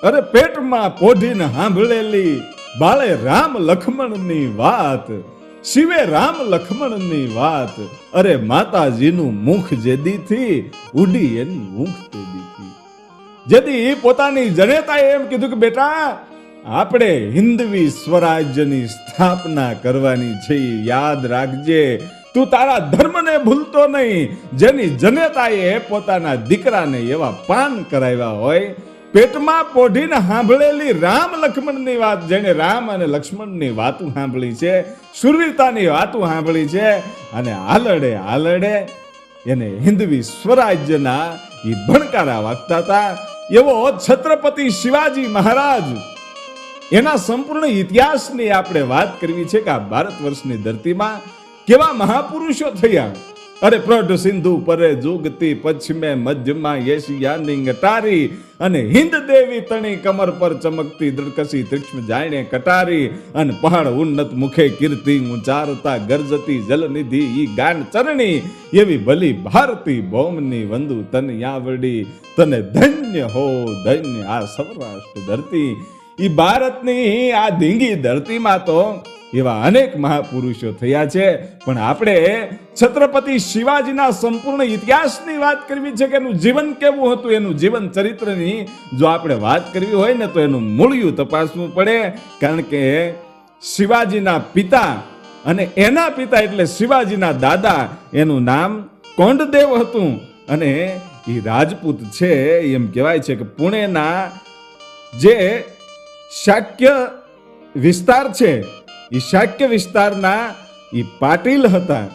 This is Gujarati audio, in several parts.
અરે પેટમાં પોઢીને સાંભળેલી બાળે રામ લક્ષ્મણની વાત, શિવે રામ લક્ષ્મણની વાત, અરે માતાજીનું મુખ જેદીથી ઉડી એની ઊંઘ તેદીથી. જેદી પોતાની જનેતાએ એમ કીધું કે બેટા આપણે હિન્દવી સ્વરાજ્યની સ્થાપના કરવાની છે, યાદ રાખજે, તું તારા ધર્મને ભૂલતો નહીં. જેની જનેતાએ પોતાના દીકરાને એવા પાન કરાવ્યા હોય, પેટમાં પોઢીને સાંભળેલી રામ લક્ષ્મણની વાત, જેને રામ અને લક્ષ્મણની વાતો સાંભળી છે, શુરવીરતાની વાતો સાંભળી છે, અને આલડે આલડે એને હિન્દવી સ્વરાજ્યના એ ભણકારા વાગતા હતા. એવો છત્રપતિ શિવાજી મહારાજ, એના સંપૂર્ણ ઇતિહાસની આપણે વાત કરવી છે કે આ ભારત વર્ષની ધરતીમાં કેવા મહાપુરુષો થયા. અરે પ્રઢ સિંધુ પરે જુગતી, પશ્ચિમે મધ્યમાં એશિયાની ગટારી, અને હિન્દ દેવી તણી કમર પર ચમકતી, દ્રકસી તીક્ષ્ણ જાણે કટારી, અને પહાડ ઉન્નત મુખે કીર્તિ ઉચારતા, ગરજતી જલનિધિ ઈ ગાન ચરણી, એવી ભલી ભારતી ભૌમની વંદુ તન યાવડી, તને ધન્ય હો ધન્ય આ સૌરાષ્ટ્ર ધરતી. ઈ ભારતની આ ધીંગી ધરતીમાં તો એવા અનેક મહાપુરુષો થયા છે, પણ આપણે છત્રપતિ શિવાજીના સંપૂર્ણ ઇતિહાસની વાત કરવી છે કે એનું જીવન કેવું હતું, એનું જીવન ચરિત્રની જો આપણે વાત કરવી હોય ને તો એનું મૂળિયું તપાસવું પડે. કારણ કે શિવાજીના પિતા અને એના પિતા એટલે શિવાજીના દાદા, એનું નામ કોંડદેવ હતું, અને એ રાજપૂત છે. એમ કહેવાય છે કે પુણેના જે શાક્ય વિસ્તાર છે, એ શાક્ય વિસ્તારના એ પાટીલ હતા,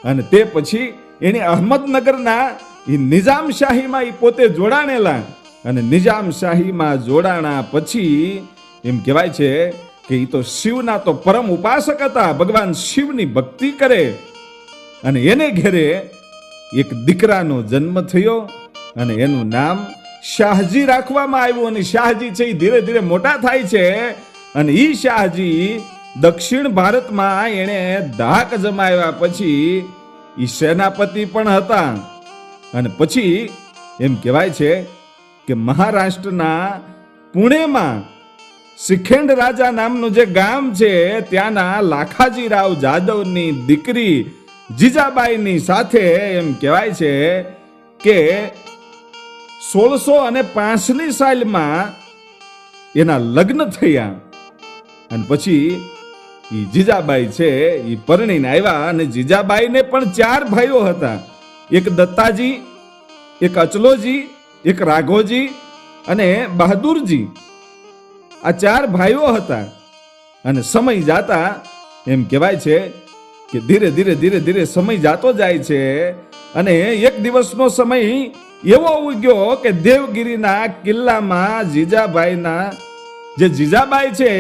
અને તે પછી એને અહમદનગરના એ નિઝામશાહીમાં એ પોતે જોડાણેલા, અને નિઝામશાહીમાં જોડાણા પછી એમ કહેવાય છે કે એ તો શિવના તો પરમ ઉપાસક હતા, ભગવાન શિવની ભક્તિ કરે, અને એને ઘેરે એક દીકરાનો જન્મ થયો, અને એનું નામ શાહજી રાખવામાં આવ્યું. અને શાહજી છે એ ધીરે ધીરે મોટા થાય છે, અને ઈ શાહજી દક્ષિણ ભારતમાં એણે ધાક જમાવ્યા પછી ઈ સેનાપતિ પણ હતા. અને પછી એમ કહેવાય છે કે મહારાષ્ટ્રના પુણેમાં શિખેંડ રાજા નામનું જે ગામ છે, ત્યાંના લાખાજી રાવ જાદવની દીકરી જીજાબાઈની સાથે એમ કહેવાય છે કે 1605ની સાલમાં એના લગ્ન થયા. અને પછી ઈ જીજાબાઈ છે ઈ પરણીને આવ્યા, અને જીજાબાઈને પણ 4 ભાઈઓ હતા. એક દત્તાજી, એક અચલોજી, એક રાઘોજી અને બહાદુરજી. આ 4 ભાઈઓ હતા. અને સમય જાતા એમ કહેવાય છે કે ધીરે ધીરે ધીરે ધીરે સમય જાતો જાય છે, અને એક દિવસનો સમય એવો ઉગ્યો કે દેવગીરીના કિલ્લામાં જીજાબાઈના જે જીજાબાઈ છે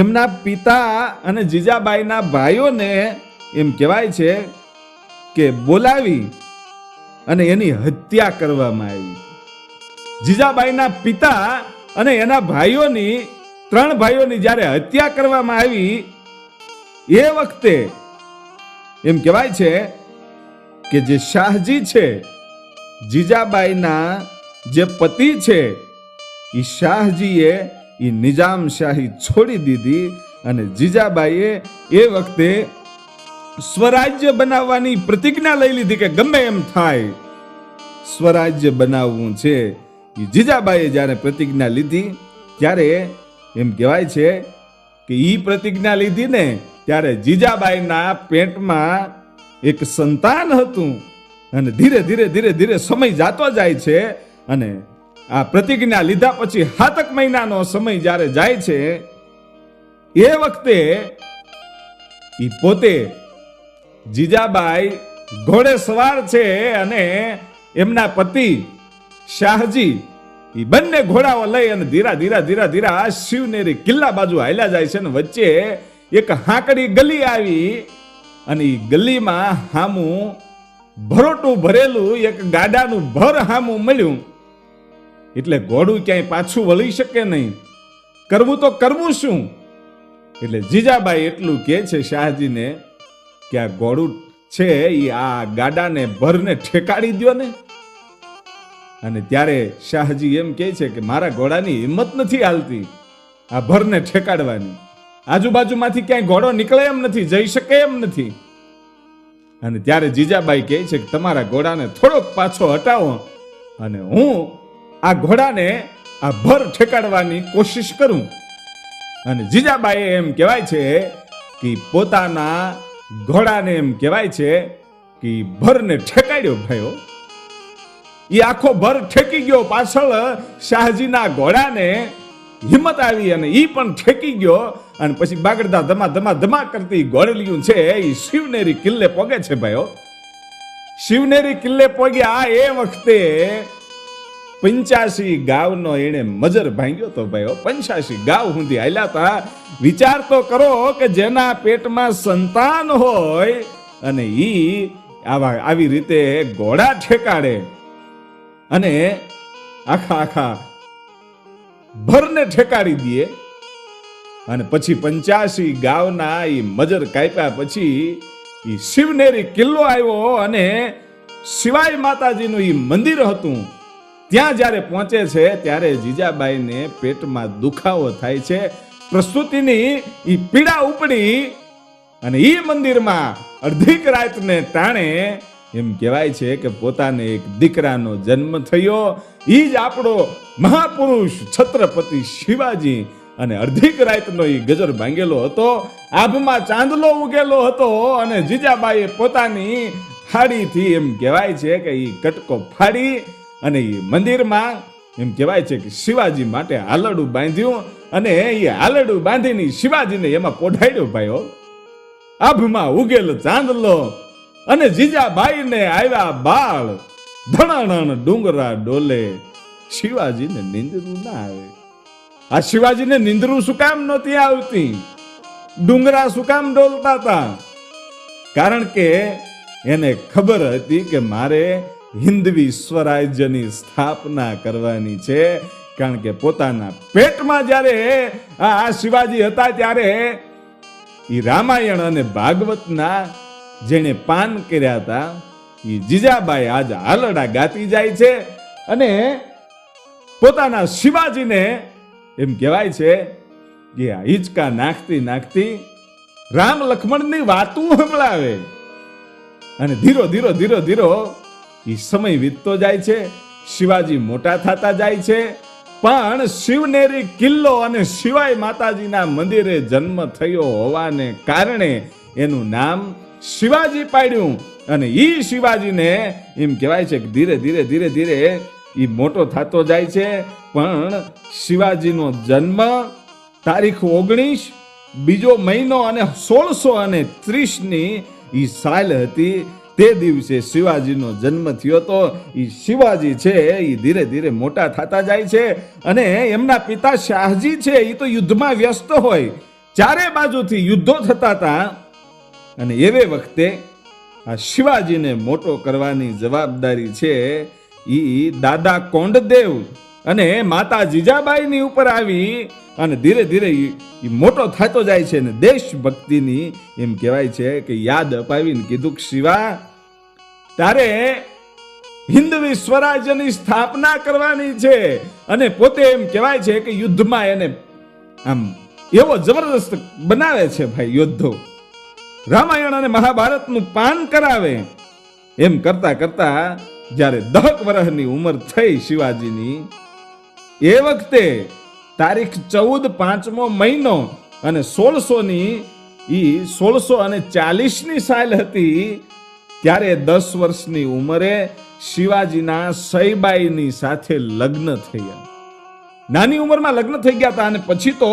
એમના પિતા અને જીજાબાઈના ભાઈઓને એમ કહેવાય છે કે બોલાવી અને એની હત્યા કરવામાં આવી. જીજાબાઈના પિતા અને એના ભાઈઓની 3 ભાઈઓની જ્યારે હત્યા કરવામાં આવી, એ વખતે એમ કહેવાય છે કે જે શાહજી છે, જીજાબાઈના જે પતિ છે, એ શાહજીએ એ નિઝામશાહી છોડી દીધી, અને જીજાબાઈએ એ વખતે સ્વરાજ્ય બનાવવાની પ્રતિજ્ઞા લઈ લીધી કે ગમે એમ થાય સ્વરાજ્ય બનાવવું છે. એ જીજાબાઈએ જ્યારે પ્રતિજ્ઞા લીધી ત્યારે એમ કહેવાય છે કે એ પ્રતિજ્ઞા લીધી ને ત્યારે જીજાબાઈના પેટમાં એક સંતાન હતું, અને ધીરે ધીરે ધીરે ધીરે સમય જાતો જાય છે, અને આ પ્રતિજ્ઞા લીધા પછી 7 મહિનાનો સમય જ્યારે જાય છે, એ વખતે ઈ પોતે જીજાબાઈ ઘોડે સવાર છે, અને એમના પતિ શાહજી ઈ બંને ઘોડાઓ લઈ અને ધીરા ધીરા ધીરા ધીરા શિવનેરી કિલ્લા બાજુ હાલ્યા જાય છે. ને વચ્ચે એક હાંકડી ગલી આવી, અને ઈ ગલીમાં હામું ભરોટું ભરેલું એક ગાડાનું ભર હામું મળ્યું. એટલે ઘોડું ક્યાંય પાછું વળી શકે નહીં, કરવું તો કરવું શું? એટલે જીજાબાઈ એટલું કહે છે શાહજીને કે આ ઘોડું છે એ આ ગાડાને ભરને ઠેકાડી દ્યો ને. અને ત્યારે શાહજી એમ કહે છે કે મારા ઘોડાની હિંમત નથી હાલતી આ ભરને ઠેકાડવાની, આજુબાજુમાંથી ક્યાંય ઘોડો નીકળે એમ નથી, જઈ શકે એમ નથી. અને ત્યારે જીજાબાઈ કહે છે કે તમારા ઘોડાને થોડોક પાછો હટાવો અને હું આ ઘોડાને આ ભર ઠેકાડવાની કોશિશ કરું. અને જીજાબાઈએ એમ કહેવાય છે કે પોતાના ઘોડાને એમ કહેવાય છે કે ભરને ઠેકાડ્યો ભાઈઓ. એ આખો ભર ઠેકી ગયો. પાછળ શાહજીના ઘોડાને હિંમત આવી અને ઈ પણ ઠેકી ગયો. અને પછી બાગડતા ધમા ધમા ધમા કરતી ઘોડલિયું છે એ શિવનેરી કિલ્લે પોગે છે ભાઈઓ. શિવનેરી કિલ્લે પોગ્યા એ વખતે 85 ગાવનો એને મજર ભાંગ્યો તો ભાઈઓ. 85 ગાવ સુધી હાલ્યા હતા. વિચાર તો કરો કે જેના પેટમાં સંતાન હોય અને ઈ આવી રીતે ઘોડા ઠેકાડે અને આખા ભરને ઠેકાડી દે. અને પછી 85 ગાવના ઈ મજર કાપ્યા પછી ઈ શિવનેરી કિલ્લો આવ્યો અને શિવાઈ માતાજીનું ઈ મંદિર હતું. ત્યાં જ્યારે પહોંચે છે ત્યારે જીજાબાઈને પેટમાં દુખાવો થાય છે, પ્રસૂતિની ઈ પીડા ઉપડી. અને ઈ મંદિરમાં અડધીક રાતને ટાણે એમ કહેવાય છે કે પોતાને એક દીકરાનો જન્મ થયો. ઈ જ આપણો મહાપુરુષ છત્રપતિ શિવાજી. અને અડધીક રાતનો ઈ ગજર ભાંગેલો હતો, આભમાં ચાંદલો ઉગેલો હતો. અને જીજાબાઈએ પોતાની હાડીથી એમ કહેવાય છે કે ઈ કટકો ફાડી અને ઈ મંદિરમાં એમ કહેવાય છે કે શિવાજી માટે હાલડું બાંધ્યું. અને એ હાલડું બાંધીને શિવાજીને એમાં પોઢાડ્યો ભાઈઓ. આભમાં ઉગેલ ચાંદલો અને જીજાબાઈને આવ્યા બાળ, ધણાણણ ડુંગરા ડોલે, શિવાજીને નિંદરું ના આવે. આ શિવાજીને નિંદરું શું કામ નહોતી આવતી? ડુંગરા શું કામ ડોલતા હતા? કારણ કે એને ખબર હતી કે મારે હિન્દવી સ્વરાજ્યની સ્થાપના કરવાની છે. કારણ કે પોતાના પેટમાં જ્યારે આ શિવાજી હતા ત્યારે ઈ રામાયણ અને ભાગવતના જેને પાન કર્યા હતા ઈ જીજાબાઈ આજ હાલડા ગાતી જાય છે. અને પોતાના શિવાજીને એમ કહેવાય છે કે આ હિંચકા નાખતી રામ લક્ષ્મણની વાતું સંભળાવે. અને ધીરો ઈ સમય વીતતો જાય છે, શિવાજી મોટા થતા જાય છે. પણ શિવનેરી કિલ્લો અને શિવાઈ માતાજીના મંદિરે જન્મ થયો હોવાને કારણે એનું નામ શિવાજી પાડ્યું. અને ઈ શિવાજીને એમ કહેવાય છે કે ધીરે ઈ મોટો થતો જાય છે. પણ શિવાજીનો જન્મ તારીખ 19 બીજો મહિનો અને 1630 ઈ સાલ હતી. તે દિવસે શિવાજીનો જન્મ થયો તો ઈ શિવાજી છે ઈ ધીરે મોટા થતા જાય છે. અને એમના પિતા શાહજી છે ઈ તો યુદ્ધમાં વ્યસ્ત હોય, ચારે બાજુથી યુદ્ધો થતા હતા. અને એવે વખતે આ શિવાજીને મોટો કરવાની જવાબદારી છે ઈ દાદા કોંડદેવ અને માતા જીજાબાઈની ઉપર આવી. અને ધીરે ઈ મોટો થતો જાય છે. ને દેશભક્તિની એમ કહેવાય છે કે યાદ અપાવીને કીધું કે શિવા, તારે હિન્દવી સ્વરાજ્યની સ્થાપના કરવાની છે. અને પોતે એમ કહેવાય છે કે યુદ્ધમાં એને આમ એવો જબરદસ્ત બનાવે છે ભાઈ યોદ્ધો. રામાયણ અને મહાભારતનું પાન કરાવે. એમ કરતા જ્યારે 10 વર્ષની ઉંમર થઈ શિવાજીની, એ વખતે તારીખ 14 5મો મહિનો અને 1640 સાલ હતી. ત્યારે 10 વર્ષની ઉંમરે શિવાજીના સઈબાઈની સાથે લગ્ન થયા. નાની ઉંમરમાં લગ્ન થઈ ગયા હતા. અને પછી તો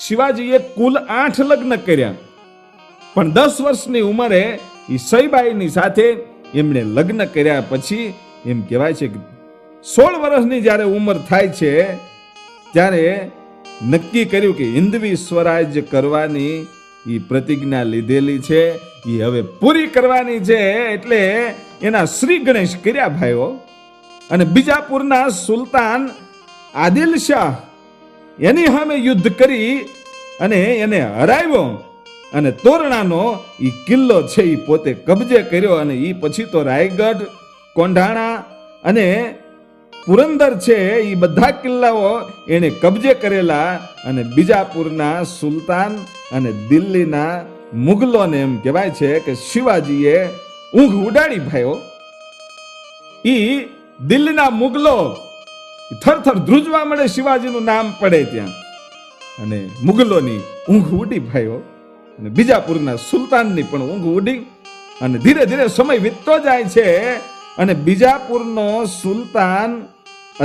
શિવાજીએ કુલ 8 લગ્ન કર્યા. પણ 10 વર્ષની ઉંમરે એ સઈબાઈની સાથે એમણે લગ્ન કર્યા. પછી એમ કહેવાય છે કે 16 વર્ષની જ્યારે ઉંમર થાય છે ત્યારે નક્કી કર્યું કે હિન્દવી સ્વરાજ્ય કરવાની એ પ્રતિજ્ઞા લીધેલી છે એ હવે પૂરી કરવાની છે. એટલે એના શ્રી ગણેશ કર્યા ભાઈઓ. અને બીજાપુરના સુલતાન આદિલ શાહ એની સામે યુદ્ધ કરી અને એને હરાવ્યો. અને તોરણાનો એ કિલ્લો છે એ પોતે કબજે કર્યો. અને એ પછી તો રાયગઢ, કોંઢાણા અને પુરંદર છે એ બધા કિલ્લાઓ એને કબજે કરેલા અને બીજાપુરના સુલતાન અને દિલ્હીના મુગલોને એમ કહેવાય છે કે શિવાજીએ ઊંઘ ઉડાડી ભાઈઓ. ઈ દિલ્હીના મુગલો થરથર ધ્રુજવા મળે શિવાજીનું નામ પડે ત્યાં, અને મુગલોની ઊંઘ ઉડી ભાઈઓ, અને બીજાપુરના સુલતાનની પણ ઊંઘ ઉડી. અને ધીરે ધીરે સમય વીતતો જાય છે અને બીજાપુરનો સુલતાન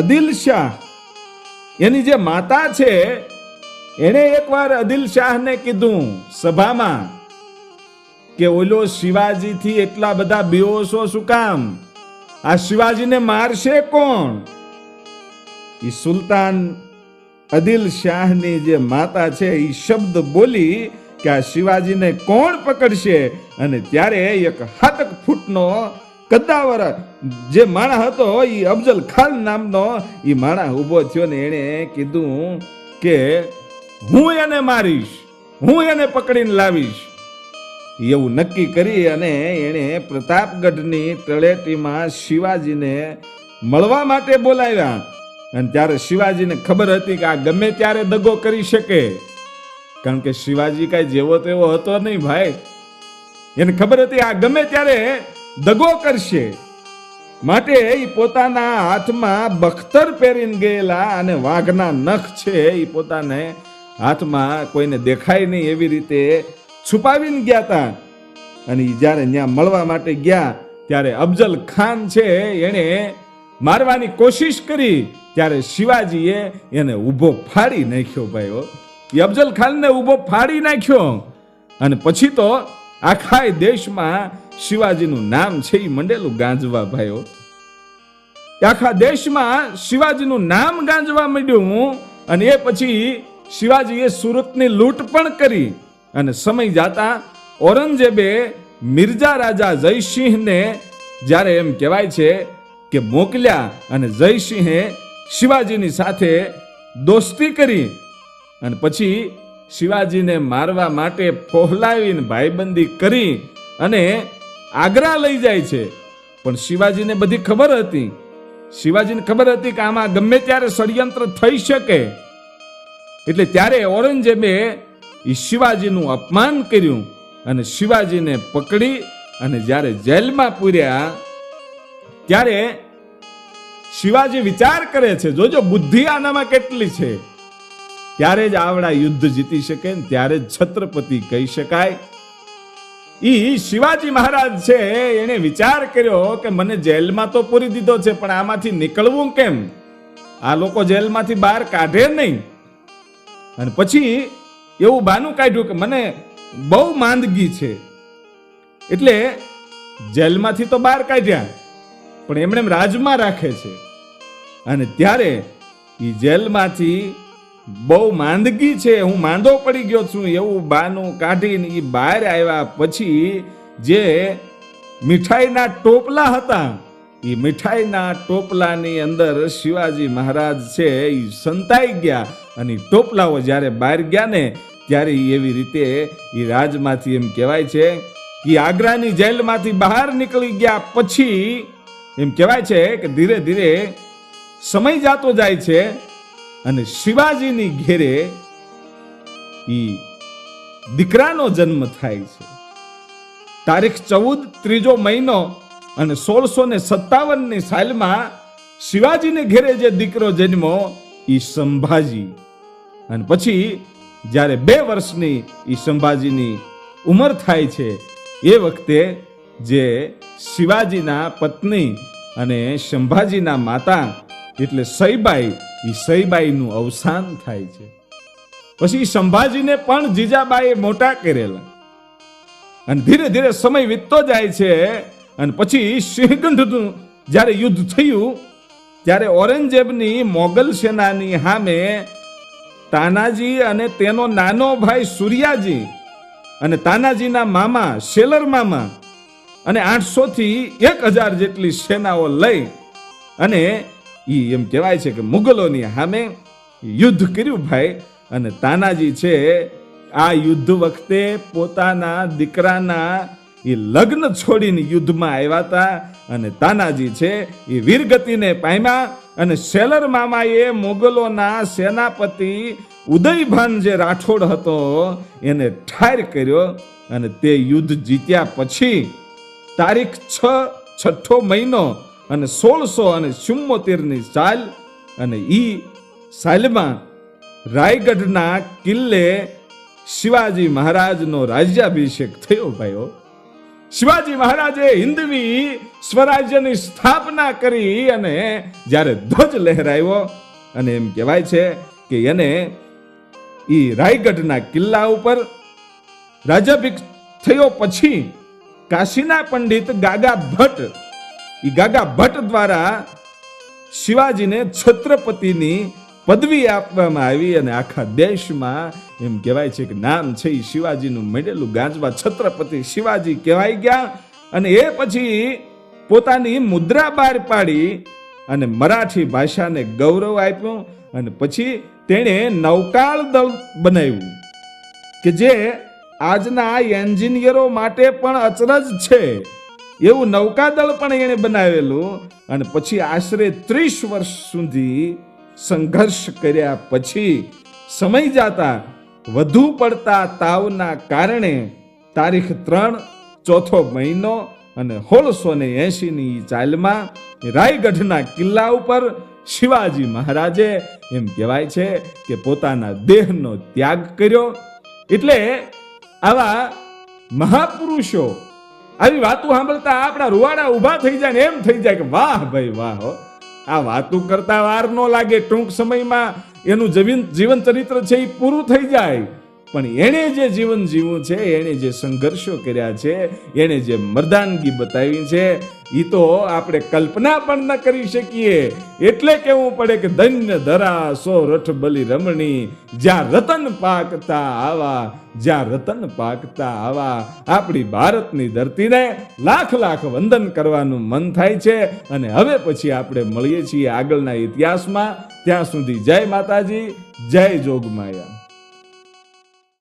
અદિલ શાહ, એની જે માતા છે, એણે એકવાર અદિલ શાહને કીધું સભામાં કે ઓલો શિવાજીથી એટલા બધા બેહોશો શું કામ? આ શિવાજીને મારશે કોણ? ઈ સુલતાન અદિલ શાહની જે માતા છે એ શબ્દ બોલી કે આ શિવાજીને કોણ પકડશે? અને ત્યારે એક 7 ફૂટનો કદ્દાવર જે માણસ હતો એ અફજલ ખાન નામનો એ માણસ ઊભો થયો ને એણે કીધું કે હું એને મારીશ, હું એને પકડીને લાવીશ. એવું નક્કી કરી અને એણે પ્રતાપગઢની તળેટીમાં શિવાજીને મળવા માટે બોલાવ્યા. અને ત્યારે શિવાજીને ખબર હતી કે આ ગમે ત્યારે દગો કરી શકે, કારણ કે શિવાજી કાંઈ જેવો તેવો હતો નહીં ભાઈ. એને ખબર હતી આ ગમે ત્યારે દગો કરશે, માટે એ પોતાના હાથમાં બખ્તર પહેરીને ગયેલા અને વાઘના નખ છે એ પોતાને હાથમાં કોઈને દેખાય નહીં એવી રીતે છુપાવીને ગયા હતા. અને જ્યારે ત્યાં મળવા માટે ગયા ત્યારે અફજલ ખાન છે એણે મારવાની કોશિશ કરી, ત્યારે શિવાજીએ એને ઊભો ફાડી નાખ્યો ભાઈઓ. એ અફજલ ખાનને ઊભો ફાડી નાખ્યો. અને પછી તો આખા દેશમાં શિવાજીનું નામ છે એ મંડેલું ગાંજવા ભાઈઓ. આખા દેશમાં શિવાજીનું નામ ગાંજવા માંડ્યું. અને એ પછી શિવાજીએ સુરતની લૂંટ પણ કરી. અને સમય જાતા ઔરંગઝેબે મિર્ઝા રાજા જયસિંહને જ્યારે એમ કહેવાય છે કે મોકલ્યા, અને જયસિંહે શિવાજીની સાથે દોસ્તી કરી. અને પછી શિવાજીને મારવા માટે ફોહલાવીને ભાઈબંધી કરી અને આગ્રા લઈ જાય છે. પણ શિવાજીને બધી ખબર હતી, શિવાજીને ખબર હતી કે આમાં ગમે ત્યારે ષડયંત્ર થઈ શકે. એટલે ત્યારે ઔરંગઝેબે એ શિવાજીનું અપમાન કર્યું અને શિવાજીને પકડી અને જ્યારે જેલમાં પૂર્યા ત્યારે શિવાજી વિચાર કરે છે, જોજો બુદ્ધિ આનામાં કેટલી છે. ત્યારે જ આવડા યુદ્ધ જીતી શકે ને ત્યારે જ છત્રપતિ કહી શકાય. ઈ શિવાજી મહારાજ છે એને વિચાર કર્યો કે મને જેલમાં તો પૂરી દીધો છે, પણ આમાંથી નીકળવું કેમ? આ લોકો જેલમાંથી બહાર કાઢે નહીં. અને પછી એવું બહાનું કાઢ્યું કે મને બહુ માંદગી છે, એટલે જેલમાંથી તો બહાર કાઢ્યા પણ એમણે રાજમાં રાખે છે. અને ત્યારે એ જેલમાંથી બહુ માંદગી છે, હું માંદો પડી ગયો છું એવું બહાનું કાઢીને એ બહાર આવ્યા પછી જે મીઠાઈના ટોપલા હતા એ મીઠાઈના ટોપલાની અંદર શિવાજી મહારાજ છે એ સંતાઈ ગયા. અને ટોપલાઓ જ્યારે બહાર ગયા ને ત્યારે એવી રીતે એ રાજમાંથી એમ કહેવાય છે કે આગ્રાની જેલમાંથી બહાર નીકળી ગયા. પછી એમ કહેવાય છે કે ધીરે ધીરે સમય જાતો જાય છે અને શિવાજીની ઘેરે ઈ દીકરાનો જન્મ થાય છે. તારીખ 14 ત્રીજો મહિનો અને 1657ની સાલમાં શિવાજીને ઘેરે જે દીકરો જન્મો ઈ સંભાજી. અને પછી જ્યારે 2 વર્ષની ઈ સંભાજીની ઉંમર થાય છે એ વખતે જે શિવાજીના પત્ની અને સંભાજીના માતા એટલે સઈબાઈ, એ સઈબાઈનું અવસાન થાય છે. પછી સંભાજીને પણ જીજાબાઈએ મોટા કરેલા. અને ધીરે ધીરે સમય વીતતો જાય છે. અને પછી સિંહગંઢનું જ્યારે યુદ્ધ થયું ત્યારે ઔરંગઝેબની મોગલ સેનાની સામે તાનાજી અને તેનો નાનો ભાઈ સૂર્યાજી અને તાનાજીના મામા શેલર મામા અને 800 થી 1000 જેટલી સેનાઓ લઈ અને એમ કહેવાય છે કે મુગલોની સામે યુદ્ધ કર્યું ભાઈ. અને તાનાજી છે આ યુદ્ધ વખતે પોતાના દીકરાના એ લગ્ન છોડીને યુદ્ધમાં આવ્યા હતા અને તાનાજી છે એ વીરગતિને પામ્યા અને શેલર મામાએ મોગલોના સેનાપતિ ઉદયભાન જે રાઠોડ હતો એને ઠાર કર્યો અને તે યુદ્ધ જીત્યા પછી તારીખ 6 મહિનો અને 1674 સાલ અને ઈ સાલમાં રાયગઢના કિલ્લે શિવાજી મહારાજનો રાજ્યાભિષેક થયો ભાઈઓ. શિવાજી મહારાજે હિન્દવી સ્વરાજ્યની સ્થાપના કરી અને જ્યારે ધ્વજ લહેરાયો અને એમ કહેવાય છે કે એને ઈ રાયગઢના કિલ્લા ઉપર રાજ્યાભિષેક થયો પછી કાશીના પંડિત ગાગા ભટ્ટ દ્વારા શિવાજીને છત્રપતિની પદવી આપવામાં આવી અને આખા દેશમાં એમ કહેવાય છે કે નામ છે એ શિવાજીનું મેળેલું ગાજવા છત્રપતિ શિવાજી કહેવાય ગયા. અને એ પછી પોતાની મુદ્રા બહાર પાડી અને મરાઠી ભાષાને ગૌરવ આપ્યું અને પછી તેણે નૌકાળ દળ બનાવ્યું કે જે આજના એન્જિનિયરો માટે પણ અચરજ છે એવું નૌકાદળ પણ એણે બનાવેલું. અને પછી આશરે 30 વર્ષ સુધી સંઘર્ષ કર્યા પછી સમય જતા વધુ પડતા તાવના કારણે તારીખ 3 ચોથો મહિનો અને 1680 ચાલમાં રાયગઢના કિલ્લા ઉપર શિવાજી મહારાજે એમ કહેવાય છે કે પોતાના દેહનો ત્યાગ કર્યો. એટલે આવા મહાપુરુષો આવી વાતો સાંભળતા આપણા રૂવાડા ઊભા થઈ જાય ને એમ થઈ જાય કે વાહ ભાઈ વાહ, આ વાતો કરતા વાર ન લાગે, ટૂંક સમયમાં એનું જીવન ચરિત્ર છે એ પૂરું થઈ જાય. પણ એણે જે જીવન જીવ્યું છે, એણે જે સંઘર્ષો કર્યા છે, એણે જે મર્દાનગી બતાવી છે એ તો આપણે કલ્પના પણ ન કરી શકીએ. એટલે કેવું પડે કે ધન્ય ધરા સો રઠ બલી રમણી, જ્યાં રતન પાકતા આવા, જ્યાં રતન પાકતા આવા. આપણી ભારતની ધરતીને લાખ લાખ વંદન કરવાનું મન થાય છે. અને હવે પછી આપણે મળીએ છીએ આગળના ઇતિહાસમાં. ત્યાં સુધી જય માતાજી, જય જોગમાયા.